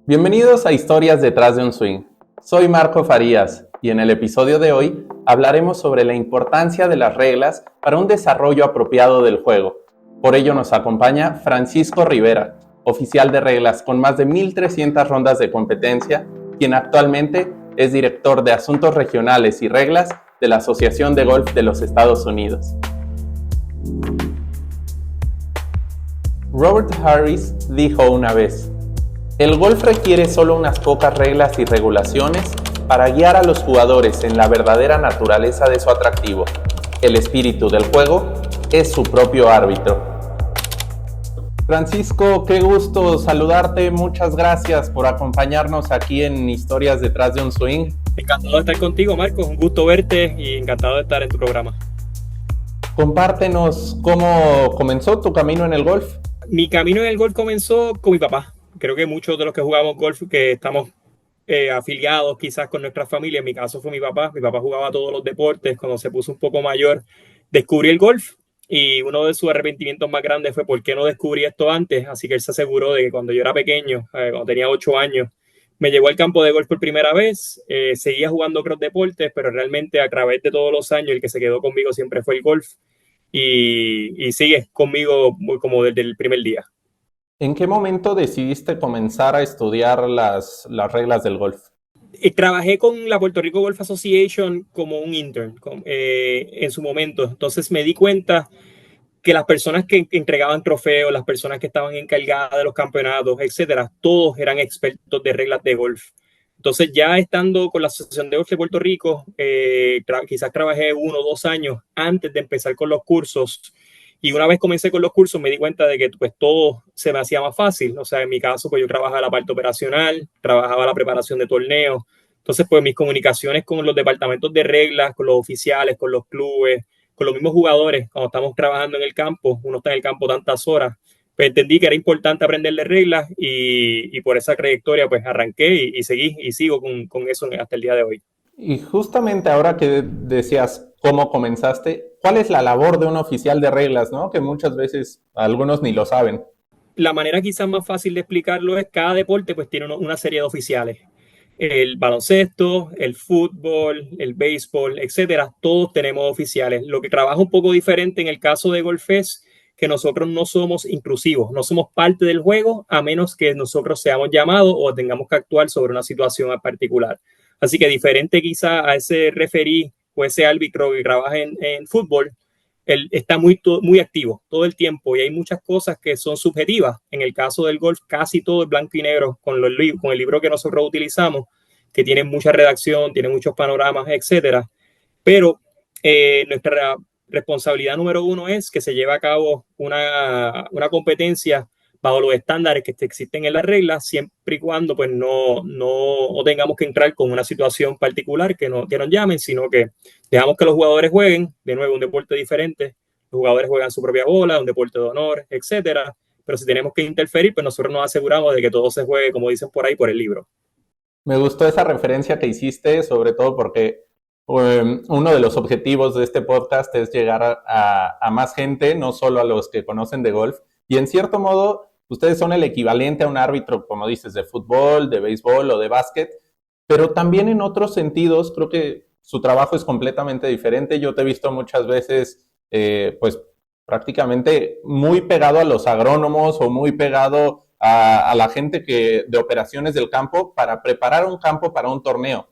Bienvenidos a Historias detrás de un swing. Soy Marco Farías y en el episodio de hoy hablaremos sobre la importancia de las reglas para un desarrollo apropiado del juego. Por ello nos acompaña Francisco Rivera, oficial de reglas con más de 1,300 rondas de competencia, quien actualmente es director de Asuntos Regionales y Reglas de la Asociación de Golf de los Estados Unidos. Robert Harris dijo una vez: el golf requiere solo unas pocas reglas y regulaciones para guiar a los jugadores en la verdadera naturaleza de su atractivo. El espíritu del juego es su propio árbitro. Francisco, qué gusto saludarte. Muchas gracias por acompañarnos aquí en Historias detrás de un swing. Encantado de estar contigo, Marcos. Un gusto verte y encantado de estar en tu programa. Compártenos cómo comenzó tu camino en el golf. Mi camino en el golf comenzó con mi papá. Creo que muchos de los que jugamos golf, que estamos afiliados quizás con nuestra familia, en mi caso fue mi papá. Mi papá jugaba todos los deportes. Cuando se puso un poco mayor, descubrí el golf y uno de sus arrepentimientos más grandes fue por qué no descubrí esto antes. Así que él se aseguró de que cuando yo era pequeño, cuando tenía 8 años, me llevó al campo de golf por primera vez. Seguía jugando otros deportes, pero realmente a través de todos los años el que se quedó conmigo siempre fue el golf. Y sigue conmigo como desde el primer día. ¿En qué momento decidiste comenzar a estudiar las reglas del golf? Trabajé con la Puerto Rico Golf Association como un intern en su momento. Entonces me di cuenta que las personas que entregaban trofeos, las personas que estaban encargadas de los campeonatos, etcétera, todos eran expertos de reglas de golf. Entonces, ya estando con la Asociación de Golf de Puerto Rico, quizás trabajé 1 o 2 años antes de empezar con los cursos. Y una vez comencé con los cursos, me di cuenta de que pues todo se me hacía más fácil. O sea, en mi caso, pues yo trabajaba la parte operacional, trabajaba la preparación de torneos. Entonces, pues mis comunicaciones con los departamentos de reglas, con los oficiales, con los clubes, con los mismos jugadores, cuando estamos trabajando en el campo, uno está en el campo tantas horas, pues entendí que era importante aprenderle reglas y por esa trayectoria pues arranqué y seguí y sigo con eso hasta el día de hoy. Y justamente ahora que decías cómo comenzaste, ¿cuál es la labor de un oficial de reglas, no? Que muchas veces algunos ni lo saben. La manera quizás más fácil de explicarlo es cada deporte pues tiene una serie de oficiales. El baloncesto, el fútbol, el béisbol, etcétera, todos tenemos oficiales. Lo que trabaja un poco diferente en el caso de golf es que nosotros no somos intrusivos, no somos parte del juego a menos que nosotros seamos llamados o tengamos que actuar sobre una situación en particular. Así que diferente quizá a ese referí o ese árbitro que trabaja en fútbol, él está muy activo todo el tiempo y hay muchas cosas que son subjetivas. En el caso del golf, casi todo es blanco y negro con el libro que nosotros utilizamos, que tiene mucha redacción, tiene muchos panoramas, etcétera. Pero nuestra responsabilidad número uno es que se lleve a cabo una competencia bajo los estándares que existen en las reglas, siempre y cuando pues no tengamos que entrar con una situación particular que nos llamen, sino que dejamos que los jugadores jueguen, de nuevo un deporte diferente, los jugadores juegan su propia bola, un deporte de honor, etcétera, pero si tenemos que interferir, pues nosotros nos aseguramos de que todo se juegue, como dicen por ahí, por el libro. Me gustó esa referencia que hiciste, sobre todo porque uno de los objetivos de este podcast es llegar a más gente, no solo a los que conocen de golf. Y en cierto modo, ustedes son el equivalente a un árbitro, como dices, de fútbol, de béisbol o de básquet, pero también en otros sentidos creo que su trabajo es completamente diferente. Yo te he visto muchas veces, pues prácticamente muy pegado a los agrónomos o muy pegado a la gente de operaciones del campo para preparar un campo para un torneo.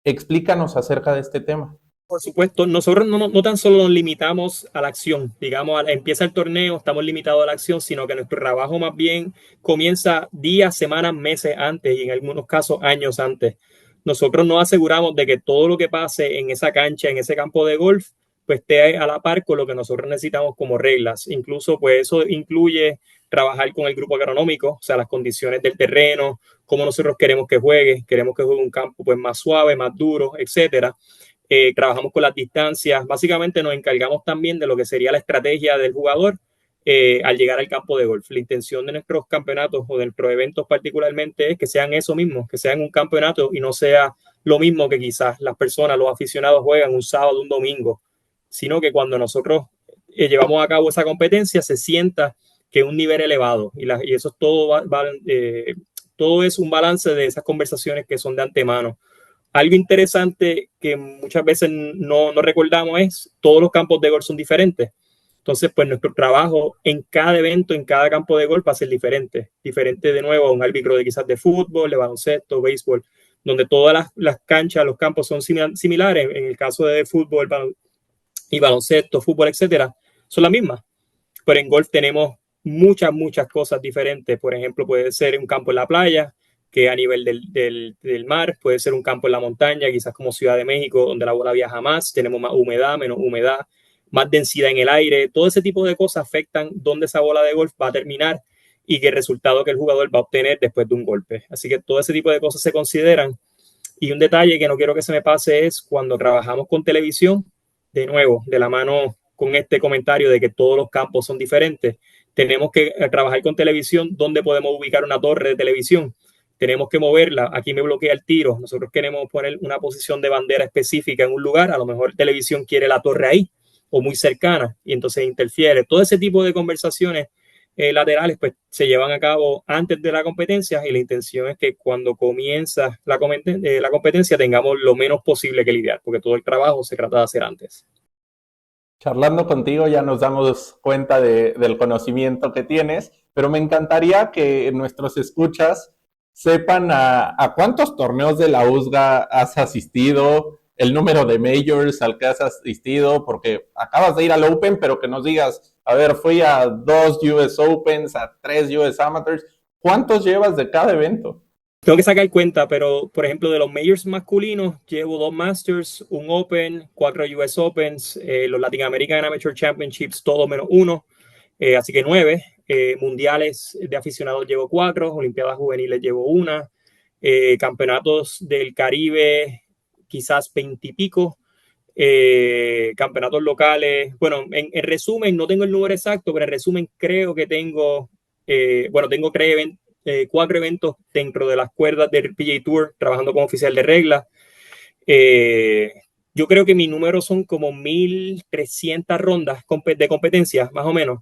Explícanos acerca de este tema. Por supuesto, nosotros no tan solo nos limitamos a la acción, digamos, empieza el torneo, estamos limitados a la acción, sino que nuestro trabajo más bien comienza días, semanas, meses antes y en algunos casos años antes. Nosotros nos aseguramos de que todo lo que pase en esa cancha, en ese campo de golf, pues esté a la par con lo que nosotros necesitamos como reglas. Incluso, pues eso incluye trabajar con el grupo agronómico, o sea, las condiciones del terreno, cómo nosotros queremos que juegue un campo pues más suave, más duro, etcétera. Trabajamos con las distancias, básicamente nos encargamos también de lo que sería la estrategia del jugador al llegar al campo de golf. La intención de nuestros campeonatos o de nuestros eventos particularmente es que sean eso mismo, que sean un campeonato y no sea lo mismo que quizás las personas, los aficionados juegan un sábado, un domingo, sino que cuando nosotros llevamos a cabo esa competencia se sienta que es un nivel elevado y eso es todo todo es un balance de esas conversaciones que son de antemano. Algo interesante que muchas veces no recordamos es todos los campos de golf son diferentes. Entonces, pues nuestro trabajo en cada evento, en cada campo de golf va a ser diferente. Diferente de nuevo a un árbitro de quizás de fútbol, de baloncesto, béisbol, donde todas las canchas, los campos son similares. En el caso de fútbol y baloncesto, fútbol, etcétera, son las mismas. Pero en golf tenemos muchas cosas diferentes. Por ejemplo, puede ser un campo en la playa, que a nivel del mar, puede ser un campo en la montaña, quizás como Ciudad de México, donde la bola viaja más, tenemos más humedad, menos humedad, más densidad en el aire. Todo ese tipo de cosas afectan dónde esa bola de golf va a terminar y qué resultado que el jugador va a obtener después de un golpe. Así que todo ese tipo de cosas se consideran. Y un detalle que no quiero que se me pase es cuando trabajamos con televisión, de nuevo, de la mano con este comentario de que todos los campos son diferentes, tenemos que trabajar con televisión donde podemos ubicar una torre de televisión. Tenemos que moverla. Aquí me bloquea el tiro. Nosotros queremos poner una posición de bandera específica en un lugar. A lo mejor televisión quiere la torre ahí o muy cercana y entonces interfiere. Todo ese tipo de conversaciones laterales pues se llevan a cabo antes de la competencia y la intención es que cuando comienza la competencia tengamos lo menos posible que lidiar, porque todo el trabajo se trata de hacer antes. Charlando contigo ya nos damos cuenta del conocimiento que tienes, pero me encantaría que nuestros escuchas sepan a cuántos torneos de la USGA has asistido, el número de majors al que has asistido, porque acabas de ir al Open, pero que nos digas, a ver, fui a 2 US Opens, a 3 US Amateurs, ¿cuántos llevas de cada evento? Tengo que sacar cuenta, pero por ejemplo, de los majors masculinos, llevo 2 Masters, un Open, 4 US Opens, los Latin American Amateur Championships, todo menos uno, así que 9. Mundiales de aficionados llevo 4, Olimpiadas juveniles llevo una, campeonatos del Caribe quizás 20 y pico, campeonatos locales. Bueno, en resumen, no tengo el número exacto, pero en resumen creo que tengo, tengo 4 eventos dentro de las cuerdas del PGA Tour, trabajando como oficial de reglas. Yo creo que mi número son como 1.300 rondas de competencia, más o menos,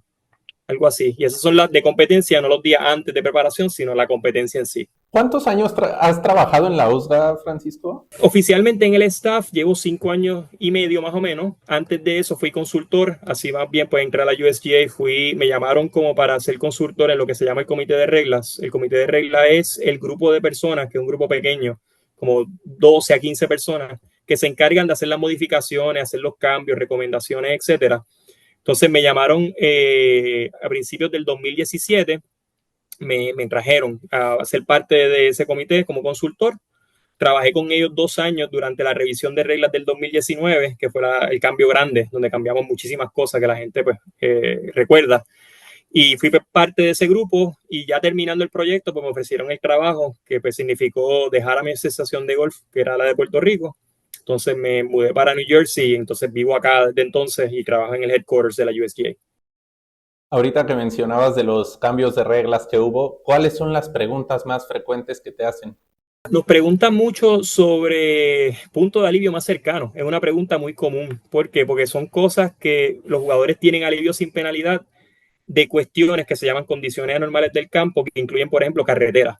algo así. Y esas son las de competencia, no los días antes de preparación, sino la competencia en sí. ¿Cuántos años has trabajado en la USGA, Francisco? Oficialmente en el staff llevo 5 años y medio más o menos. Antes de eso fui consultor, así más bien pues entré a la USGA, me llamaron como para ser consultor en lo que se llama el comité de reglas. El comité de reglas es el grupo de personas, que es un grupo pequeño, como 12 a 15 personas, que se encargan de hacer las modificaciones, hacer los cambios, recomendaciones, etcétera. Entonces me llamaron a principios del 2017, me trajeron a ser parte de ese comité como consultor. Trabajé con ellos 2 años durante la revisión de reglas del 2019, que fue el cambio grande, donde cambiamos muchísimas cosas que la gente pues, recuerda. Y fui parte de ese grupo y ya terminando el proyecto, pues me ofrecieron el trabajo, que pues significó dejar a mi asociación de golf, que era la de Puerto Rico. Entonces me mudé para New Jersey y entonces vivo acá desde entonces y trabajo en el headquarters de la USGA. Ahorita que mencionabas de los cambios de reglas que hubo, ¿cuáles son las preguntas más frecuentes que te hacen? Nos preguntan mucho sobre punto de alivio más cercano. Es una pregunta muy común. ¿Por qué? Porque son cosas que los jugadores tienen alivio sin penalidad de cuestiones que se llaman condiciones anormales del campo, que incluyen, por ejemplo, carreteras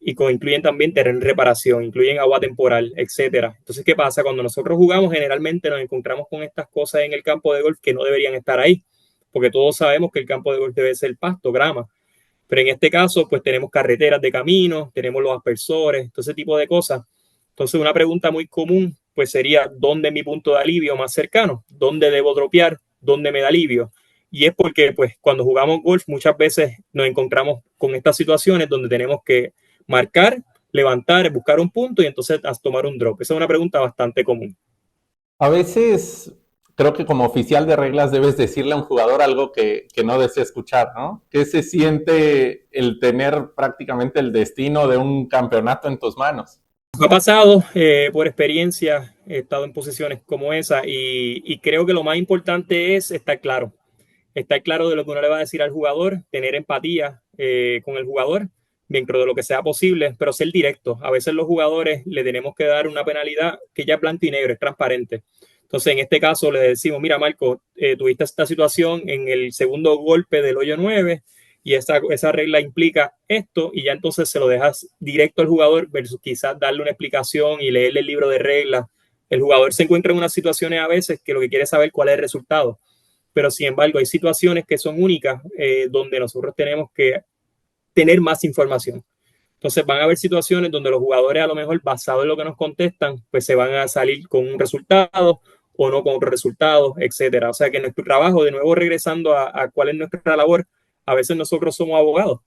y incluyen también terreno de reparación, incluyen agua temporal, etcétera. Entonces, ¿qué pasa? Cuando nosotros jugamos, generalmente nos encontramos con estas cosas en el campo de golf que no deberían estar ahí, porque todos sabemos que el campo de golf debe ser pasto, grama. Pero en este caso, pues tenemos carreteras de camino, tenemos los aspersores, todo ese tipo de cosas. Entonces, una pregunta muy común, pues sería, ¿dónde es mi punto de alivio más cercano? ¿Dónde debo dropear? ¿Dónde me da alivio? Y es porque, pues, cuando jugamos golf, muchas veces nos encontramos con estas situaciones donde tenemos que marcar, levantar, buscar un punto y entonces tomar un drop. Esa es una pregunta bastante común. A veces creo que como oficial de reglas debes decirle a un jugador algo que no desea escuchar, ¿no? ¿Qué se siente el tener prácticamente el destino de un campeonato en tus manos? Ha pasado por experiencia, he estado en posiciones como esa y creo que lo más importante es estar claro de lo que uno le va a decir al jugador, tener empatía con el jugador dentro de lo que sea posible, pero ser directo. A veces los jugadores le tenemos que dar una penalidad que ya es blanco y negro, es transparente. Entonces, en este caso, le decimos, mira, Marco, tuviste esta situación en el segundo golpe del hoyo 9 y esa regla implica esto, y ya entonces se lo dejas directo al jugador versus quizás darle una explicación y leerle el libro de reglas. El jugador se encuentra en unas situaciones a veces que lo que quiere es saber cuál es el resultado, pero sin embargo hay situaciones que son únicas donde nosotros tenemos que tener más información. Entonces van a haber situaciones donde los jugadores a lo mejor basado en lo que nos contestan, pues se van a salir con un resultado o no con otro resultado, etcétera. O sea que nuestro trabajo, de nuevo regresando a cuál es nuestra labor, a veces nosotros somos abogados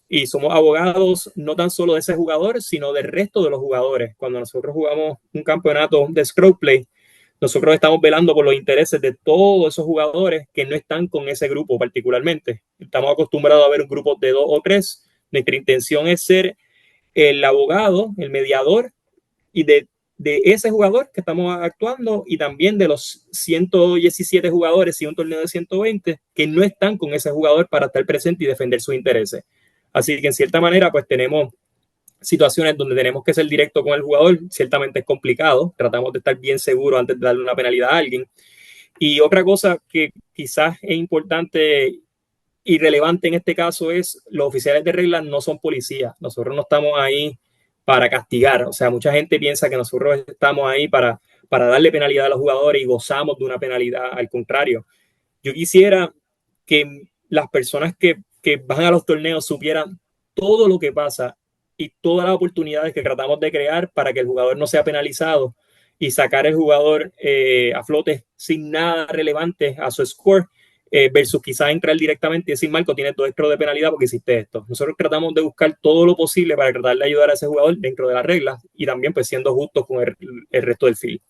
y somos abogados no tan solo de ese jugador, sino del resto de los jugadores. Cuando nosotros jugamos un campeonato de Scrub Play, nosotros estamos velando por los intereses de todos esos jugadores que no están con ese grupo particularmente. Estamos acostumbrados a ver un grupo de 2 o 3. Nuestra intención es ser el abogado, el mediador y de ese jugador que estamos actuando y también de los 117 jugadores y un torneo de 120 que no están con ese jugador para estar presente y defender sus intereses. Así que en cierta manera pues tenemos situaciones donde tenemos que ser directo con el jugador, ciertamente es complicado, tratamos de estar bien seguros antes de darle una penalidad a alguien. Y otra cosa que quizás es importante y relevante en este caso es los oficiales de reglas no son policías, nosotros no estamos ahí para castigar, o sea, mucha gente piensa que nosotros estamos ahí para darle penalidad a los jugadores y gozamos de una penalidad, al contrario. Yo quisiera que las personas que van a los torneos supieran todo lo que pasa y todas las oportunidades que tratamos de crear para que el jugador no sea penalizado y sacar el jugador a flote sin nada relevante a su score, versus quizás entrar directamente y decir, Marco, tienes 2 extras de penalidad porque hiciste esto. Nosotros tratamos de buscar todo lo posible para tratar de ayudar a ese jugador dentro de las reglas y también pues siendo justos con el resto del field.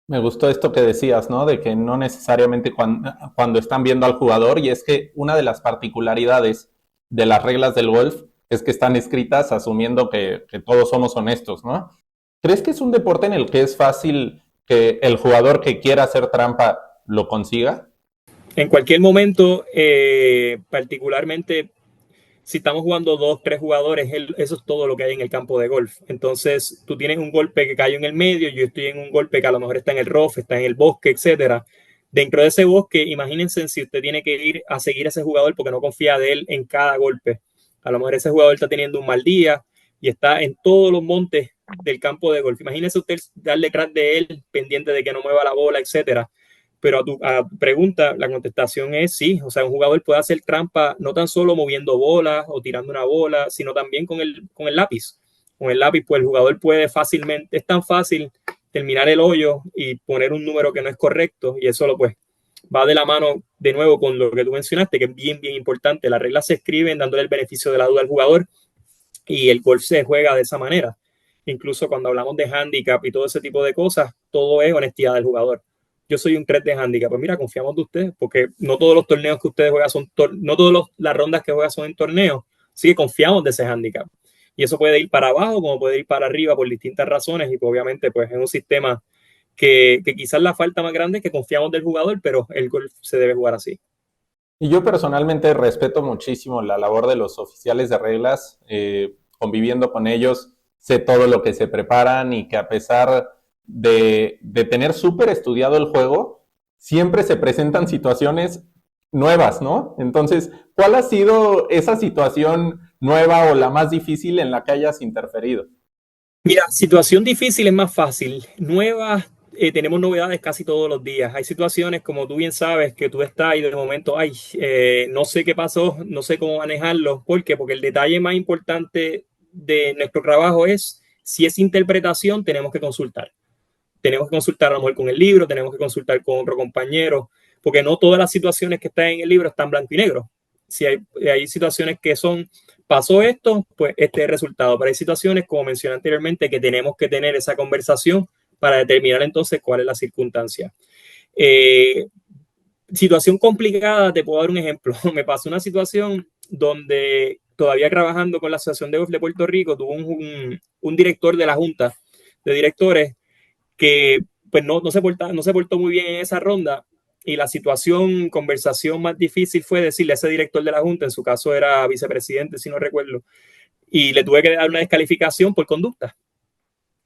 Me gustó esto que decías, ¿no? De que no necesariamente cuando están viendo al jugador, y es que una de las particularidades de las reglas del golf es que están escritas asumiendo que todos somos honestos, ¿no? ¿Crees que es un deporte en el que es fácil que el jugador que quiera hacer trampa lo consiga? En cualquier momento, particularmente si estamos jugando 2, 3 jugadores, eso es todo lo que hay en el campo de golf. Entonces, tú tienes un golpe que cayó en el medio, yo estoy en un golpe que a lo mejor está en el rough, está en el bosque, etcétera. Dentro de ese bosque, imagínense si usted tiene que ir a seguir a ese jugador porque no confía de él en cada golpe. A lo mejor ese jugador está teniendo un mal día y está en todos los montes del campo de golf. Imagínense usted darle detrás de él, pendiente de que no mueva la bola, etcétera. Pero a tu pregunta, la contestación es sí. O sea, un jugador puede hacer trampa no tan solo moviendo bolas o tirando una bola, sino también con el lápiz. Con el lápiz, pues el jugador puede fácilmente, es tan fácil terminar el hoyo y poner un número que no es correcto, y eso pues va de la mano de nuevo con lo que tú mencionaste, que es bien, bien importante. Las reglas se escriben dándole el beneficio de la duda al jugador y el golf se juega de esa manera. Incluso cuando hablamos de handicap y todo ese tipo de cosas, todo es honestidad del jugador. Yo soy un 3 de handicap, pues mira, confiamos de ustedes, porque no todos los torneos que ustedes juegan son, no todas las rondas que juegan son en torneos, sí que confiamos de ese handicap. Y eso puede ir para abajo como puede ir para arriba por distintas razones, y pues, obviamente pues es un sistema que quizás la falta más grande es que confiamos del jugador, pero el golf se debe jugar así. Y yo personalmente respeto muchísimo la labor de los oficiales de reglas, conviviendo con ellos, sé todo lo que se preparan y que a pesar de tener súper estudiado el juego, siempre se presentan situaciones nuevas, ¿no? Entonces, ¿cuál ha sido esa situación nueva o la más difícil en la que hayas interferido? Mira, situación difícil es más fácil. Nuevas, tenemos novedades casi todos los días. Hay situaciones, como tú bien sabes, que tú estás y de momento, ay, no sé qué pasó, no sé cómo manejarlo. ¿Por qué? Porque el detalle más importante de nuestro trabajo es, si es interpretación, tenemos que consultar. Tenemos que consultar a lo mejor con el libro, tenemos que consultar con otro compañero, porque no todas las situaciones que están en el libro están blanco y negro. Si hay situaciones que son, pasó esto, pues este es el resultado. Pero hay situaciones, como mencioné anteriormente, que tenemos que tener esa conversación para determinar entonces cuál es la circunstancia. Eh, Situación complicada, te puedo dar un ejemplo. Me pasó una situación donde todavía trabajando con la Asociación de Golf de Puerto Rico, tuvo un director de la Junta de Directores que pues no se portó muy bien en esa ronda, y la conversación más difícil fue decirle a ese director de la Junta, en su caso era vicepresidente, si no recuerdo, y le tuve que dar una descalificación por conducta,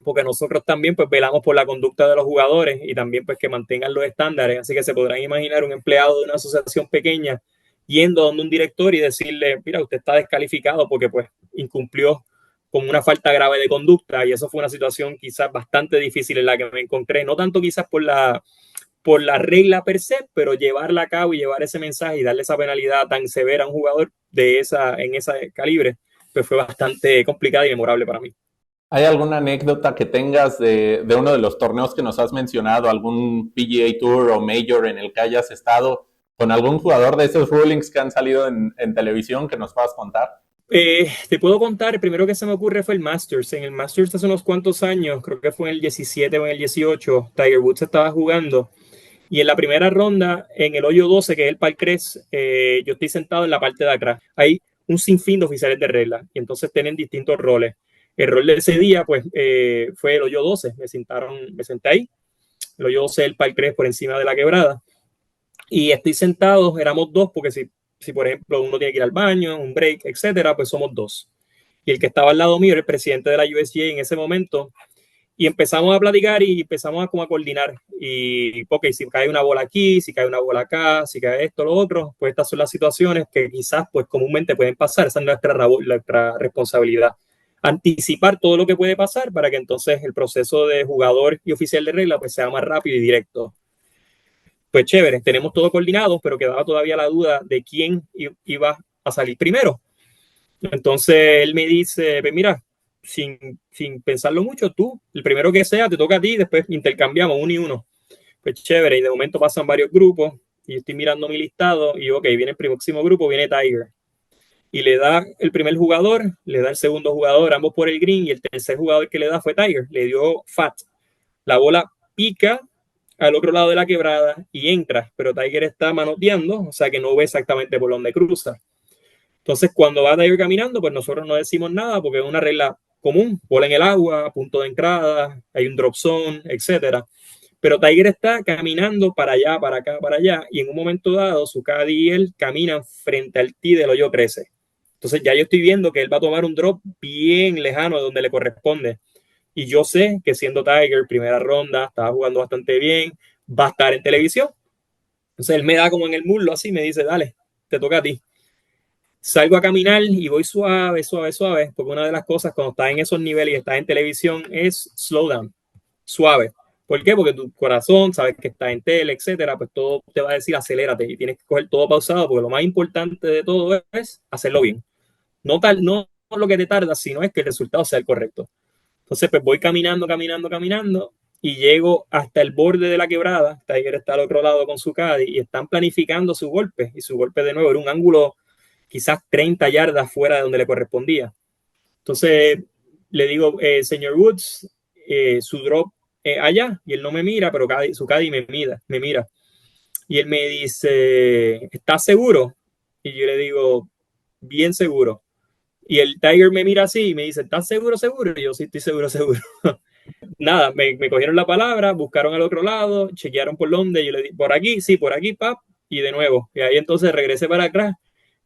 porque nosotros también pues velamos por la conducta de los jugadores y también pues que mantengan los estándares, así que se podrán imaginar un empleado de una asociación pequeña yendo a donde un director y decirle, mira, usted está descalificado porque pues incumplió con una falta grave de conducta, y eso fue una situación quizás bastante difícil en la que me encontré, no tanto quizás por la regla per se, pero llevarla a cabo y llevar ese mensaje y darle esa penalidad tan severa a un jugador en ese calibre, pues fue bastante complicada y memorable para mí. ¿Hay alguna anécdota que tengas de uno de los torneos que nos has mencionado, algún PGA Tour o Major en el que hayas estado con algún jugador de esos rulings que han salido en televisión que nos puedas contar? Te puedo contar, el primero que se me ocurre fue el Masters. En el Masters hace unos cuantos años, creo que fue en el 17 o en el 18, Tiger Woods estaba jugando. Y en la primera ronda, en el hoyo 12, que es el Palcrest, yo estoy sentado en la parte de atrás. Hay un sinfín de oficiales de regla y entonces tienen distintos roles. El rol de ese día, pues, fue el hoyo 12. Me senté ahí. El hoyo 12 es el Palcrest por encima de la quebrada. Y estoy sentado, éramos dos, porque si por ejemplo uno tiene que ir al baño, un break, etcétera, pues somos dos. Y el que estaba al lado mío era el presidente de la USGA en ese momento, y empezamos a platicar y empezamos a como a coordinar. Y, ok, si cae una bola aquí, si cae una bola acá, si cae esto, lo otro, pues estas son las situaciones que quizás pues comúnmente pueden pasar. Esa es nuestra responsabilidad. Anticipar todo lo que puede pasar para que entonces el proceso de jugador y oficial de regla pues sea más rápido y directo. Pues chévere, tenemos todo coordinado, pero quedaba todavía la duda de quién iba a salir primero. Entonces él me dice, pues mira, sin pensarlo mucho, tú, el primero que sea, te toca a ti, después intercambiamos uno y uno. Pues chévere, y de momento pasan varios grupos, y yo estoy mirando mi listado, y ok, viene el próximo grupo, viene Tiger. Y le da el primer jugador, le da el segundo jugador, ambos por el green, y el tercer jugador que le da fue Tiger, le dio fat. La bola pica al otro lado de la quebrada y entra, pero Tiger está manoteando, o sea que no ve exactamente por dónde cruza. Entonces, cuando va Tiger caminando, pues nosotros no decimos nada porque es una regla común, bola en el agua, punto de entrada, hay un drop zone, etcétera. Pero Tiger está caminando para allá, para acá, para allá, y en un momento dado su caddy y él caminan frente al tee del hoyo 13. Entonces ya yo estoy viendo que él va a tomar un drop bien lejano de donde le corresponde. Y yo sé que siendo Tiger, primera ronda, estaba jugando bastante bien, va a estar en televisión. Entonces él me da como en el muslo así, me dice, dale, te toca a ti. Salgo a caminar y voy suave, suave, suave, porque una de las cosas cuando estás en esos niveles y estás en televisión es slow down, suave. ¿Por qué? Porque tu corazón, sabes que está en tele, etcétera, pues todo te va a decir acelérate y tienes que coger todo pausado, porque lo más importante de todo es hacerlo bien. No lo que te tarda, sino es que el resultado sea el correcto. Entonces, pues voy caminando, caminando, caminando y llego hasta el borde de la quebrada. Tiger está al otro lado con su caddy y están planificando su golpe. Y su golpe de nuevo era un ángulo quizás 30 yardas fuera de donde le correspondía. Entonces le digo, señor Woods, su drop allá, y él no me mira, pero su caddy me mira. Y él me dice, ¿estás seguro? Y yo le digo, bien seguro. Y el Tiger me mira así y me dice, ¿estás seguro, seguro? Y yo sí estoy seguro, seguro. Nada, me cogieron la palabra, buscaron al otro lado, chequearon por dónde, yo le di, por aquí, sí, por aquí, pap, y de nuevo. Y ahí entonces regresé para atrás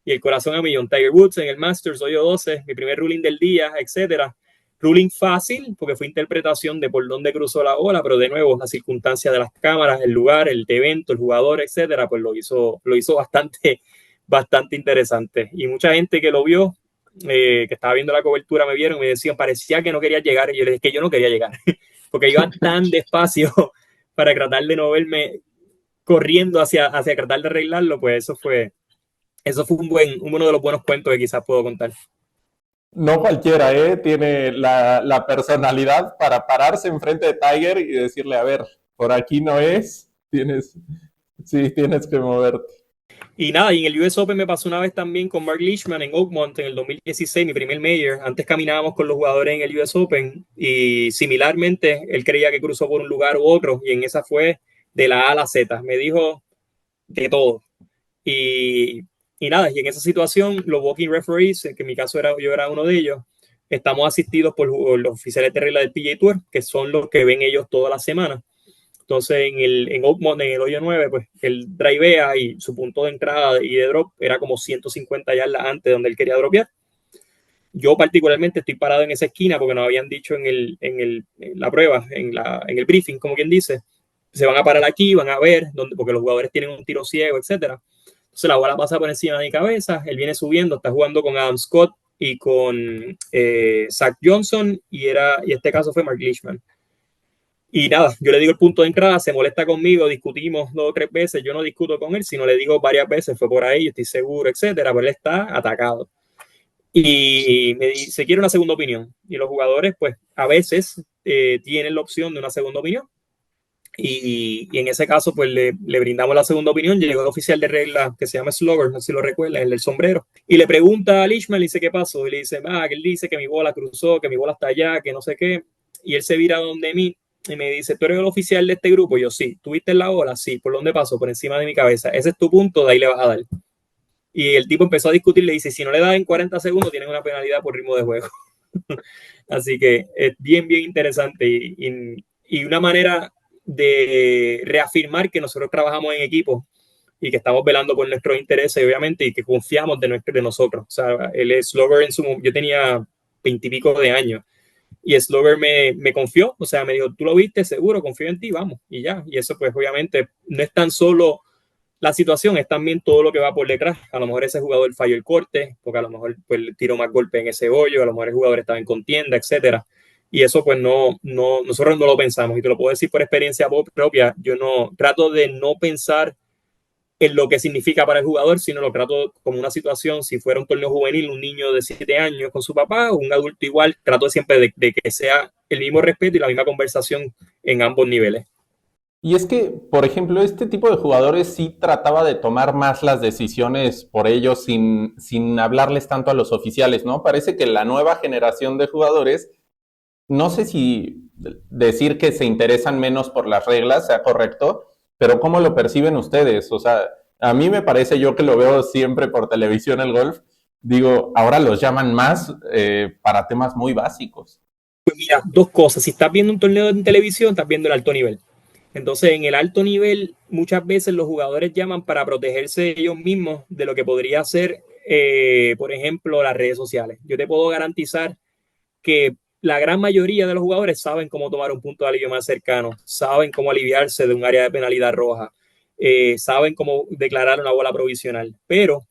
y el corazón a millón. Tiger Woods en el Masters, hoyo 12, mi primer ruling del día, etcétera. Ruling fácil, porque fue interpretación de por dónde cruzó la bola, pero de nuevo, las circunstancias de las cámaras, el lugar, el evento, el jugador, etcétera, pues lo hizo bastante, bastante interesante. Y mucha gente que lo vio, que estaba viendo la cobertura, me vieron y me decían, parecía que no quería llegar. Y yo les dije que yo no quería llegar, porque iba tan despacio para tratar de no verme corriendo hacia tratar de arreglarlo, pues eso fue uno de los buenos cuentos que quizás puedo contar. No cualquiera, ¿eh? Tiene la personalidad para pararse enfrente de Tiger y decirle, a ver, por aquí no es, tienes que moverte. Y nada, y en el US Open me pasó una vez también con Mark Leishman en Oakmont en el 2016, mi primer major. Antes caminábamos con los jugadores en el US Open y similarmente él creía que cruzó por un lugar u otro y en esa fue de la A a la Z. Me dijo de todo. Y, y nada, y en esa situación los walking referees, que en mi caso yo era uno de ellos, estamos asistidos por los oficiales de regla del PGA Tour, que son los que ven ellos toda la semana. Entonces en Oakmont, en el hoyo 9, pues él drivea y su punto de entrada y de drop era como 150 yardas antes de donde él quería dropear. Yo particularmente estoy parado en esa esquina porque nos habían dicho en la prueba, en el briefing, como quien dice, se van a parar aquí, van a ver, porque los jugadores tienen un tiro ciego, etcétera. Entonces la bola pasa por encima de mi cabeza, él viene subiendo, está jugando con Adam Scott y con Zach Johnson, y este caso fue Mark Leishman. Y nada, yo le digo el punto de entrada, se molesta conmigo, discutimos 2 o 3 veces, yo no discuto con él, sino le digo varias veces, fue por ahí, estoy seguro, etcétera, pero él está atacado. Y me dice, quiere una segunda opinión. Y los jugadores, pues, a veces tienen la opción de una segunda opinión. Y en ese caso, pues, le brindamos la segunda opinión. Llegó el oficial de regla que se llama Slugger, no sé si lo recuerdan, el del sombrero. Y le pregunta a Leishman, le dice, ¿qué pasó? Y le dice, que él dice que mi bola cruzó, que mi bola está allá, que no sé qué. Y él se vira donde mí y me dice, ¿tú eres el oficial de este grupo? Y yo, sí. ¿Tuviste la bola? Sí. ¿Por dónde pasó? Por encima de mi cabeza. Ese es tu punto, de ahí le vas a dar. Y el tipo empezó a discutir, le dice, si no le das en 40 segundos, tienes una penalidad por ritmo de juego. Así que es bien, bien interesante y una manera de reafirmar que nosotros trabajamos en equipo y que estamos velando por nuestros intereses, obviamente, y que confiamos de nosotros. O sea, él es Slugger yo tenía 20 y pico de años, y Slugger me confió, o sea, me dijo, tú lo viste, seguro, confío en ti, vamos, y ya. Y eso, pues, obviamente, no es tan solo la situación, es también todo lo que va por detrás. A lo mejor ese jugador falló el corte, porque a lo mejor pues, tiró más golpe en ese hoyo, a lo mejor el jugador estaba en contienda, etcétera. Y eso pues nosotros no lo pensamos. Y te lo puedo decir por experiencia propia, yo no trato de no pensar en lo que significa para el jugador, sino lo trato como una situación, si fuera un torneo juvenil, un niño de 7 años con su papá, o un adulto igual, trato siempre de que sea el mismo respeto y la misma conversación en ambos niveles. Y es que, por ejemplo, este tipo de jugadores sí trataba de tomar más las decisiones por ellos sin hablarles tanto a los oficiales, ¿no? Parece que la nueva generación de jugadores, no sé si decir que se interesan menos por las reglas sea correcto, pero ¿cómo lo perciben ustedes? O sea, a mí me parece, yo que lo veo siempre por televisión el golf, digo, ahora los llaman más para temas muy básicos. Pues mira, 2 cosas. Si estás viendo un torneo en televisión, estás viendo el alto nivel. Entonces, en el alto nivel, muchas veces los jugadores llaman para protegerse ellos mismos de lo que podría ser, por ejemplo, las redes sociales. Yo te puedo garantizar que la gran mayoría de los jugadores saben cómo tomar un punto de alivio más cercano, saben cómo aliviarse de un área de penalidad roja, saben cómo declarar una bola provisional, pero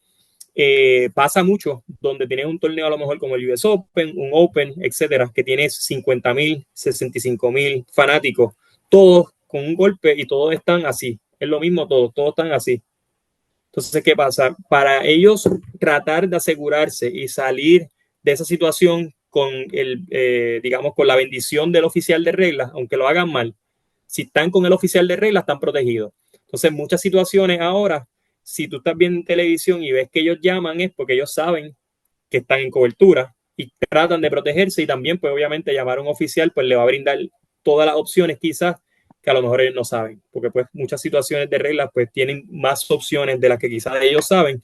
pasa mucho donde tienes un torneo a lo mejor como el US Open, un Open, etcétera, que tienes 50,000, 65,000 fanáticos, todos con un golpe y todos están así. Es lo mismo todos están así. Entonces, ¿qué pasa? Para ellos tratar de asegurarse y salir de esa situación con digamos, con la bendición del oficial de reglas, aunque lo hagan mal, si están con el oficial de reglas, están protegidos. Entonces, muchas situaciones ahora, si tú estás viendo en televisión y ves que ellos llaman, es porque ellos saben que están en cobertura y tratan de protegerse, y también, pues, obviamente, llamar a un oficial, pues, le va a brindar todas las opciones, quizás, que a lo mejor ellos no saben, porque, pues, muchas situaciones de reglas, pues, tienen más opciones de las que quizás ellos saben.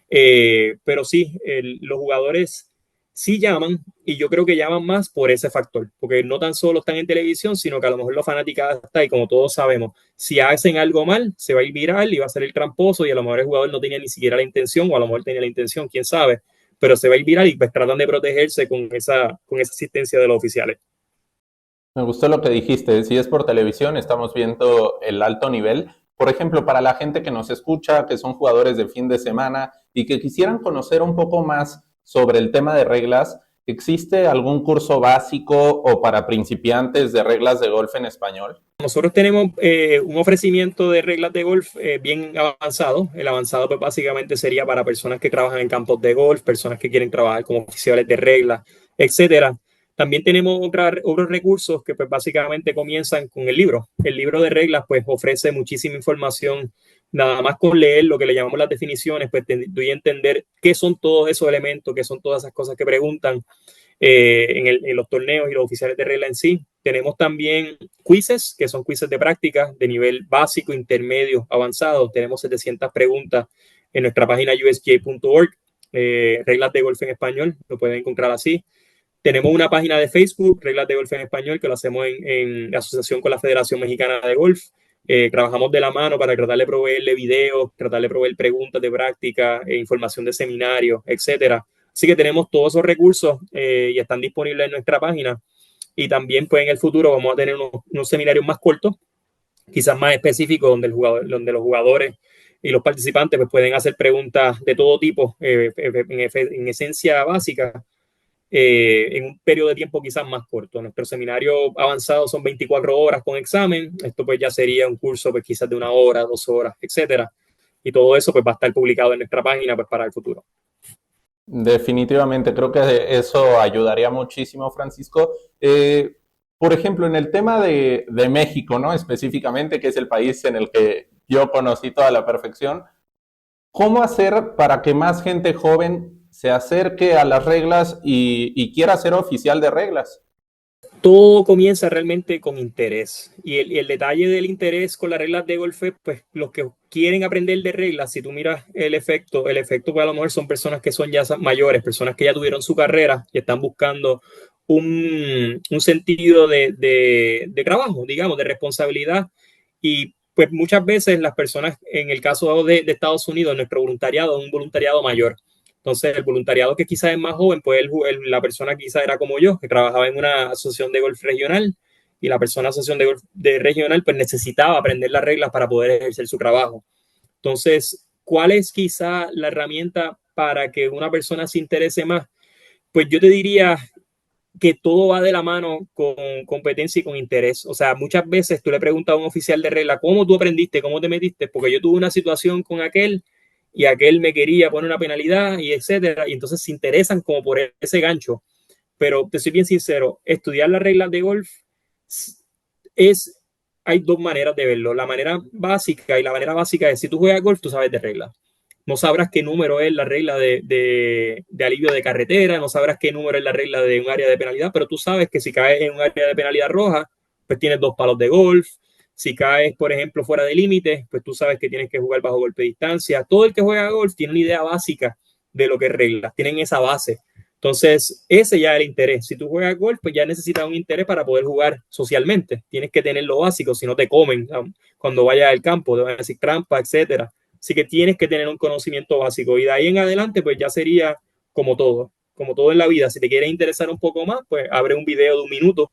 Pero sí, los jugadores sí llaman, y yo creo que llaman más por ese factor, porque no tan solo están en televisión, sino que a lo mejor los fanáticos están, y como todos sabemos, si hacen algo mal, se va a ir viral y va a ser el tramposo, y a lo mejor el jugador no tenía ni siquiera la intención, o a lo mejor tenía la intención, quién sabe, pero se va a ir viral, y pues tratan de protegerse con esa asistencia de los oficiales. Me gustó lo que dijiste. Si es por televisión, estamos viendo el alto nivel. Por ejemplo, para la gente que nos escucha, que son jugadores de fin de semana y que quisieran conocer un poco más sobre el tema de reglas, ¿existe algún curso básico o para principiantes de reglas de golf en español? Nosotros tenemos un ofrecimiento de reglas de golf bien avanzado. El avanzado, pues, básicamente sería para personas que trabajan en campos de golf, personas que quieren trabajar como oficiales de reglas, etcétera. También tenemos otros recursos que, pues, básicamente comienzan con el libro. El libro de reglas, pues, ofrece muchísima información. Nada más con leer lo que le llamamos las definiciones, pues doy a entender qué son todos esos elementos, qué son todas esas cosas que preguntan en los torneos y los oficiales de regla en sí. Tenemos también quizzes, que son quizzes de práctica de nivel básico, intermedio, avanzado. Tenemos 700 preguntas en nuestra página usga.org, reglas de golf en español, lo pueden encontrar así. Tenemos una página de Facebook, Reglas de Golf en Español, que lo hacemos en asociación con la Federación Mexicana de Golf. Trabajamos de la mano para tratar de proveerle videos, tratar de proveer preguntas de práctica, información de seminarios, etcétera. Así que tenemos todos esos recursos y están disponibles en nuestra página. Y también, pues, en el futuro vamos a tener unos seminarios más cortos, quizás más específicos, donde los jugadores y los participantes pues, pueden hacer preguntas de todo tipo, en esencia básica, en un periodo de tiempo quizás más corto. Nuestro seminario avanzado son 24 horas con examen. Esto pues ya sería un curso pues quizás de 1 hora, 2 horas, etcétera. Y todo eso pues va a estar publicado en nuestra página pues para el futuro. Definitivamente, creo que eso ayudaría muchísimo, Francisco. Por ejemplo, en el tema de México, ¿no? Específicamente, que es el país en el que yo conocí toda la perfección, ¿cómo hacer para que más gente joven se acerque a las reglas y quiera ser oficial de reglas? Todo comienza realmente con interés. Y el detalle del interés con las reglas de golf es, pues, los que quieren aprender de reglas, si tú miras el efecto pues a lo mejor son personas que son ya mayores, personas que ya tuvieron su carrera y están buscando un sentido de trabajo, digamos, de responsabilidad. Y pues muchas veces las personas, en el caso de Estados Unidos, nuestro voluntariado es un voluntariado mayor. Entonces, el voluntariado que quizás es más joven, pues la persona quizás era como yo, que trabajaba en una asociación de golf regional, y la persona de asociación de golf de regional pues necesitaba aprender las reglas para poder ejercer su trabajo. Entonces, ¿cuál es quizá la herramienta para que una persona se interese más? Pues yo te diría que todo va de la mano con competencia y con interés. O sea, muchas veces tú le preguntas a un oficial de regla, ¿cómo tú aprendiste? ¿Cómo te metiste? Porque yo tuve una situación con aquel y aquel me quería poner una penalidad y etcétera. Y entonces se interesan como por ese gancho. Pero te soy bien sincero, estudiar las reglas de golf es, hay dos maneras de verlo. La manera básica, y la manera básica es, si tú juegas golf, tú sabes de reglas. No sabrás qué número es la regla de alivio de carretera, no sabrás qué número es la regla de un área de penalidad, pero tú sabes que si caes en un área de penalidad roja, pues tienes 2 palos de golf. Si caes, por ejemplo, fuera de límites, pues tú sabes que tienes que jugar bajo golpe de distancia. Todo el que juega golf tiene una idea básica de lo que es reglas, tienen esa base. Entonces, ese ya es el interés. Si tú juegas golf, pues ya necesitas un interés para poder jugar socialmente. Tienes que tener lo básico, si no te comen, ¿no? Cuando vayas al campo, te van a decir trampa, etcétera. Así que tienes que tener un conocimiento básico. Y de ahí en adelante, pues ya sería como todo en la vida. Si te quieres interesar un poco más, pues abre un video de 1 minuto,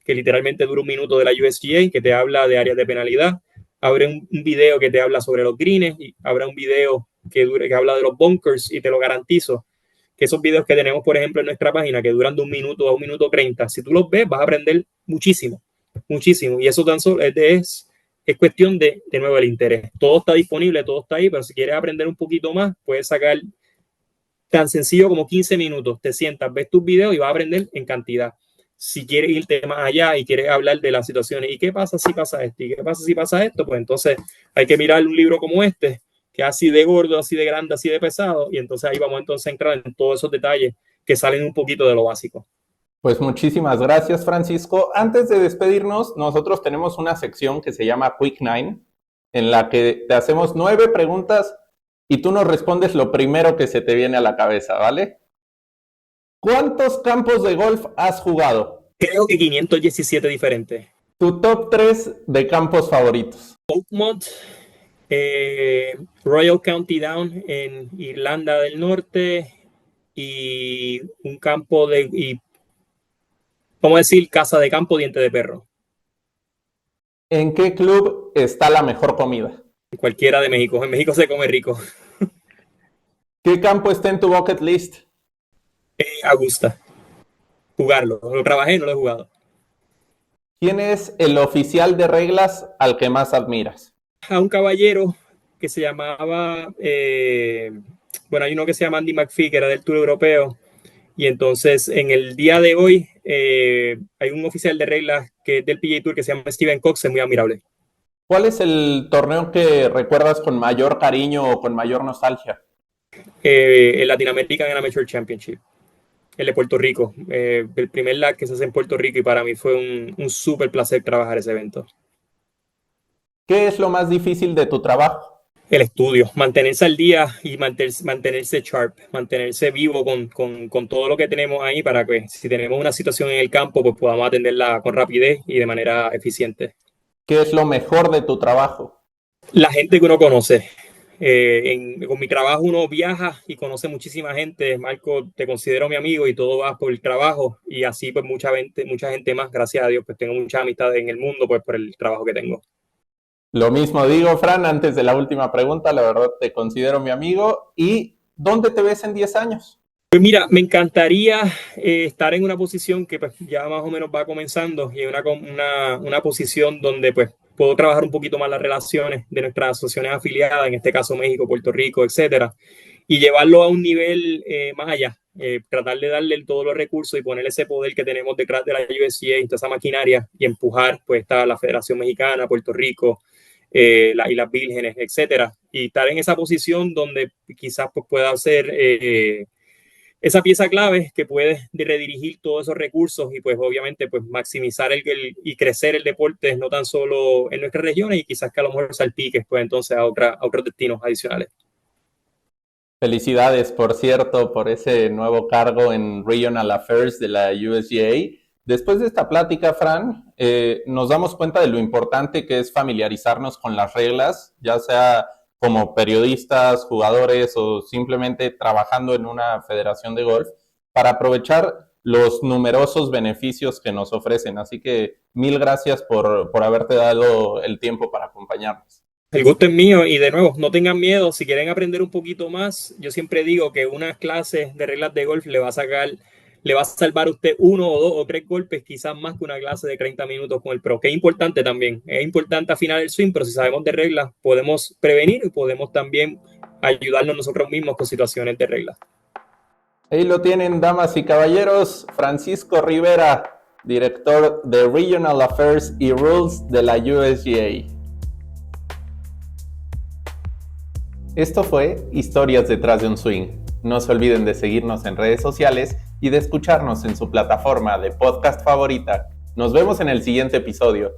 que literalmente dura 1 minuto de la USGA, que te habla de áreas de penalidad. Abre un video que te habla sobre los greens y habrá un video que habla de los bunkers, y te lo garantizo que esos videos que tenemos, por ejemplo, en nuestra página, que duran de 1 minuto a 1 minuto 30, si tú los ves, vas a aprender muchísimo, muchísimo. Y eso tan solo es cuestión de nuevo el interés. Todo está disponible, todo está ahí, pero si quieres aprender un poquito más, puedes sacar tan sencillo como 15 minutos. Te sientas, ves tus videos y vas a aprender en cantidad. Si quieres irte más allá y quieres hablar de las situaciones, ¿y qué pasa si pasa esto? ¿Y qué pasa si pasa esto? Pues entonces hay que mirar un libro como este, que es así de gordo, así de grande, así de pesado, y entonces ahí vamos entonces a entrar en todos esos detalles que salen un poquito de lo básico. Pues muchísimas gracias, Francisco. Antes de despedirnos, nosotros tenemos una sección que se llama Quick Nine, en la que te hacemos 9 preguntas y tú nos respondes lo primero que se te viene a la cabeza, ¿vale? ¿Cuántos campos de golf has jugado? Creo que 517 diferentes. Tu top 3 de campos favoritos. Oakmont, Royal County Down en Irlanda del Norte, y un campo y vamos a decir, casa de campo, diente de perro. ¿En qué club está la mejor comida? Cualquiera de México. En México se come rico. ¿Qué campo está en tu bucket list? Augusta. Jugarlo. Lo trabajé, no lo he jugado. ¿Quién es el oficial de reglas al que más admiras? A un caballero que se llamaba, bueno, hay uno que se llama Andy McPhee, que era del Tour Europeo. Y entonces, en el día de hoy, hay un oficial de reglas que es del PGA Tour que se llama Steven Cox, es muy admirable. ¿Cuál es el torneo que recuerdas con mayor cariño o con mayor nostalgia? El Latin American Amateur Championship, el de Puerto Rico, el primer LAC que se hace en Puerto Rico, y para mí fue un súper placer trabajar ese evento. ¿Qué es lo más difícil de tu trabajo? El estudio, mantenerse al día y mantenerse sharp, mantenerse vivo con todo lo que tenemos ahí, para que si tenemos una situación en el campo, pues podamos atenderla con rapidez y de manera eficiente. ¿Qué es lo mejor de tu trabajo? La gente que uno conoce. Con mi trabajo uno viaja y conoce muchísima gente. Marco, te considero mi amigo y todo va por el trabajo, y así pues mucha gente más, gracias a Dios, pues tengo muchas amistades en el mundo pues por el trabajo que tengo. Lo mismo digo, Fran, antes de la última pregunta, la verdad te considero mi amigo. ¿Y dónde te ves en 10 años? Pues mira, me encantaría estar en una posición que pues, ya más o menos va comenzando y en una posición donde pues puedo trabajar un poquito más las relaciones de nuestras asociaciones afiliadas, en este caso México, Puerto Rico, etcétera, y llevarlo a un nivel más allá, tratar de darle todos los recursos y poner ese poder que tenemos detrás de la USGA y toda esa maquinaria y empujar pues está la Federación Mexicana, Puerto Rico, Islas Vírgenes, etcétera, y estar en esa posición donde quizás pues, pueda ser esa pieza clave que puede redirigir todos esos recursos y pues obviamente pues maximizar y crecer el deporte no tan solo en nuestras regiones y quizás que a lo mejor salpiques pues entonces a otros destinos adicionales. Felicidades, por cierto, por ese nuevo cargo en Regional Affairs de la USGA. Después de esta plática, Fran, nos damos cuenta de lo importante que es familiarizarnos con las reglas, ya sea como periodistas, jugadores o simplemente trabajando en una federación de golf, para aprovechar los numerosos beneficios que nos ofrecen. Así que mil gracias por haberte dado el tiempo para acompañarnos. El gusto es mío y de nuevo, no tengan miedo, si quieren aprender un poquito más, yo siempre digo que unas clases de reglas de golf le va a salvar a usted 1 o 2 o 3 golpes, quizás más que una clase de 30 minutos con el pro, que es importante también, es importante afinar el swing, pero si sabemos de reglas podemos prevenir y podemos también ayudarnos nosotros mismos con situaciones de reglas. Ahí lo tienen, damas y caballeros, Francisco Rivera, director de Regional Affairs y Rules de la USGA. Esto fue Historias detrás de un swing. No se olviden de seguirnos en redes sociales y de escucharnos en su plataforma de podcast favorita. Nos vemos en el siguiente episodio.